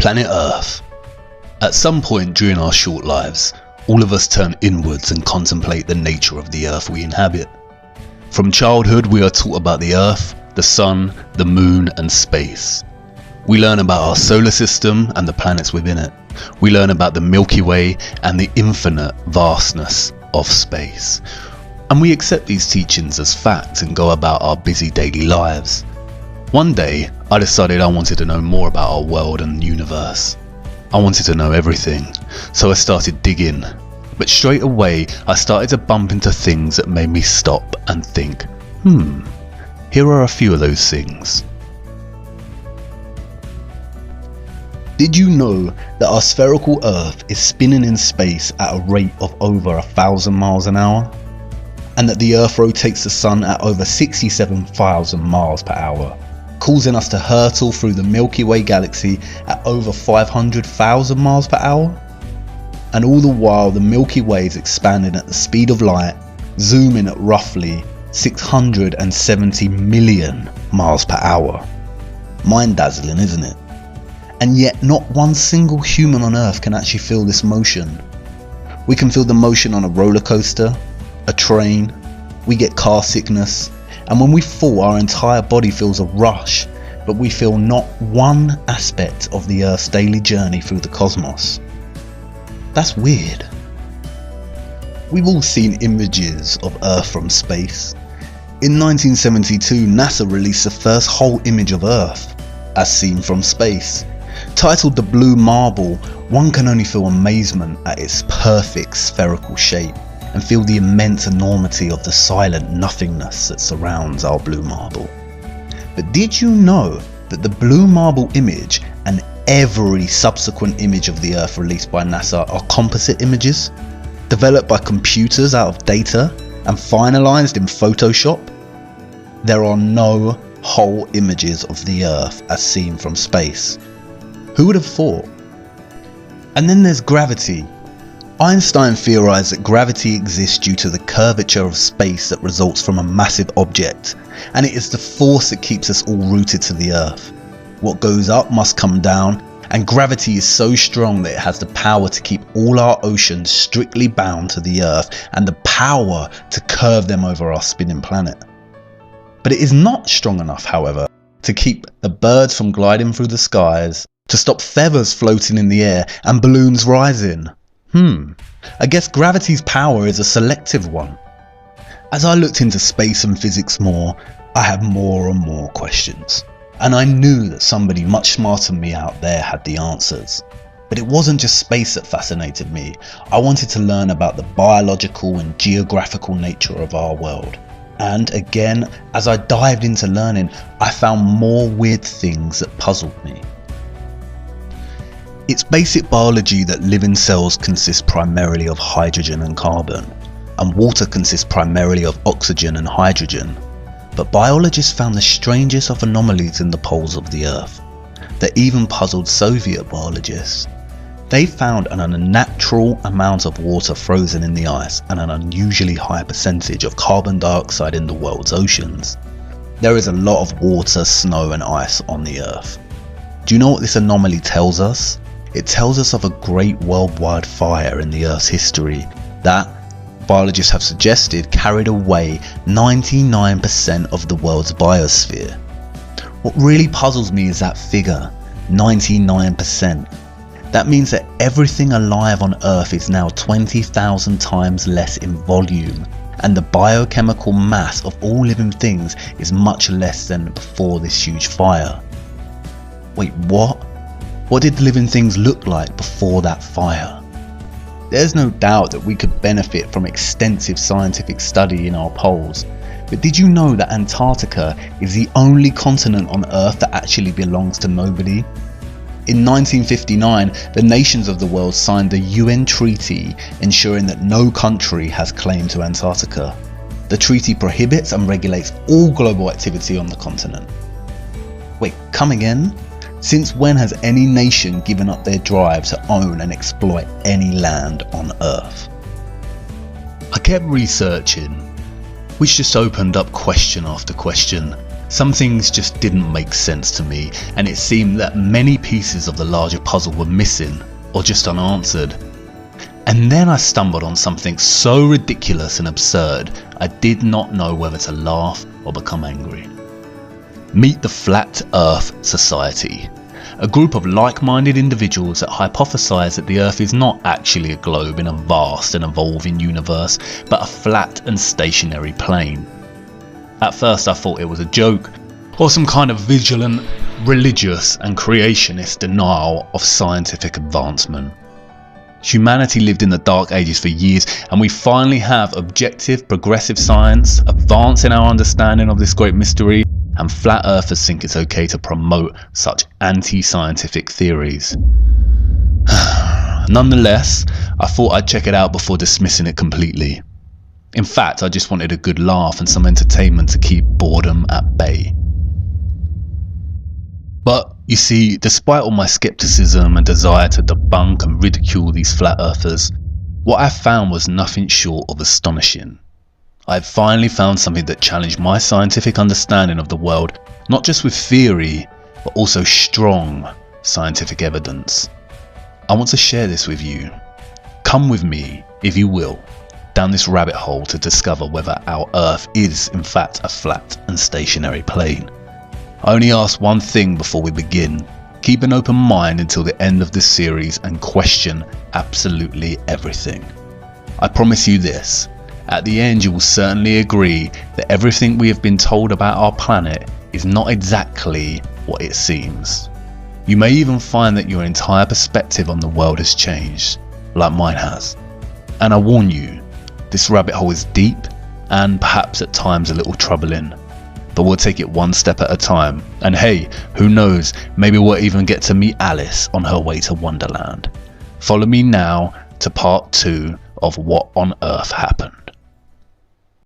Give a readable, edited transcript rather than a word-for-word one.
Planet Earth. At some point during our short lives, all of us turn inwards and contemplate the nature of the Earth we inhabit. From childhood, we are taught about the Earth, the Sun, the Moon and space. We learn about our solar system and the planets within it. We learn about the Milky Way and the infinite vastness of space. And we accept these teachings as fact and go about our busy daily lives. One day, I decided I wanted to know more about our world and universe. I wanted to know everything, so I started digging. But straight away, I started to bump into things that made me stop and think, here are a few of those things. Did you know that our spherical Earth is spinning in space at a rate of over 1,000 miles an hour? And that the Earth rotates the Sun at over 67,000 miles per hour, causing us to hurtle through the Milky Way galaxy at over 500,000 miles per hour? And all the while the Milky Way is expanding at the speed of light, zooming at roughly 670 million miles per hour. Mind-dazzling, isn't it? And yet not one single human on Earth can actually feel this motion. We can feel the motion on a roller coaster, a train, we get car sickness, and when we fall our entire body feels a rush, but we feel not one aspect of the Earth's daily journey through the cosmos. That's weird. We've all seen images of Earth from space. In 1972, NASA released the first whole image of Earth, as seen from space. Titled The Blue Marble, one can only feel amazement at its perfect spherical shape and feel the immense enormity of the silent nothingness that surrounds our blue marble. But did you know that the blue marble image and every subsequent image of the Earth released by NASA are composite images, developed by computers out of data and finalized in Photoshop? There are no whole images of the Earth as seen from space. Who would have thought? And then there's gravity. Einstein theorized that gravity exists due to the curvature of space that results from a massive object, and it is the force that keeps us all rooted to the Earth. What goes up must come down, and gravity is so strong that it has the power to keep all our oceans strictly bound to the Earth and the power to curve them over our spinning planet. But it is not strong enough, however, to keep the birds from gliding through the skies, to stop feathers floating in the air and balloons rising. I guess gravity's power is a selective one. As I looked into space and physics more, I had more and more questions. And I knew that somebody much smarter than me out there had the answers. But it wasn't just space that fascinated me. I wanted to learn about the biological and geographical nature of our world. And again, as I dived into learning, I found more weird things that puzzled me. It's basic biology that living cells consist primarily of hydrogen and carbon, and water consists primarily of oxygen and hydrogen. But biologists found the strangest of anomalies in the poles of the Earth that even puzzled Soviet biologists. They found an unnatural amount of water frozen in the ice and an unusually high percentage of carbon dioxide in the world's oceans. There is a lot of water, snow and ice on the Earth. Do you know what this anomaly tells us? It tells us of a great worldwide fire in the Earth's history that, biologists have suggested, carried away 99% of the world's biosphere. What really puzzles me is that figure, 99%. That means that everything alive on Earth is now 20,000 times less in volume, and the biochemical mass of all living things is much less than before this huge fire. Wait, what? What did living things look like before that fire? There's no doubt that we could benefit from extensive scientific study in our poles, but did you know that Antarctica is the only continent on Earth that actually belongs to nobody? In 1959, the nations of the world signed the UN treaty ensuring that no country has claim to Antarctica. The treaty prohibits and regulates all global activity on the continent. Wait, come again? Since when has any nation given up their drive to own and exploit any land on Earth? I kept researching, which just opened up question after question, Some things just didn't make sense to me, and it seemed that many pieces of the larger puzzle were missing or just unanswered. And then I stumbled on something so ridiculous and absurd, I did not know whether to laugh or become angry. Meet the Flat Earth Society, a group of like-minded individuals that hypothesize that the Earth is not actually a globe in a vast and evolving universe, but a flat and stationary plane. At first I thought it was a joke, or some kind of vigilant, religious and creationist denial of scientific advancement. Humanity lived in the dark ages for years, and we finally have objective, progressive science advancing our understanding of this great mystery, and flat earthers think it's okay to promote such anti-scientific theories. Nonetheless, I thought I'd check it out before dismissing it completely. In fact, I just wanted a good laugh and some entertainment to keep boredom at bay. But you see, despite all my skepticism and desire to debunk and ridicule these flat earthers, what I found was nothing short of astonishing. I had finally found something that challenged my scientific understanding of the world, not just with theory, but also strong scientific evidence. I want to share this with you. Come with me, if you will, down this rabbit hole to discover whether our Earth is in fact a flat and stationary plane. I only ask one thing before we begin: keep an open mind until the end of this series and question absolutely everything. I promise you this, at the end you will certainly agree that everything we have been told about our planet is not exactly what it seems. You may even find that your entire perspective on the world has changed, like mine has. And I warn you, this rabbit hole is deep and perhaps at times a little troubling, but we'll take it one step at a time. And hey, who knows, maybe we'll even get to meet Alice on her way to Wonderland. Follow me now to part 2 of What on Earth Happened.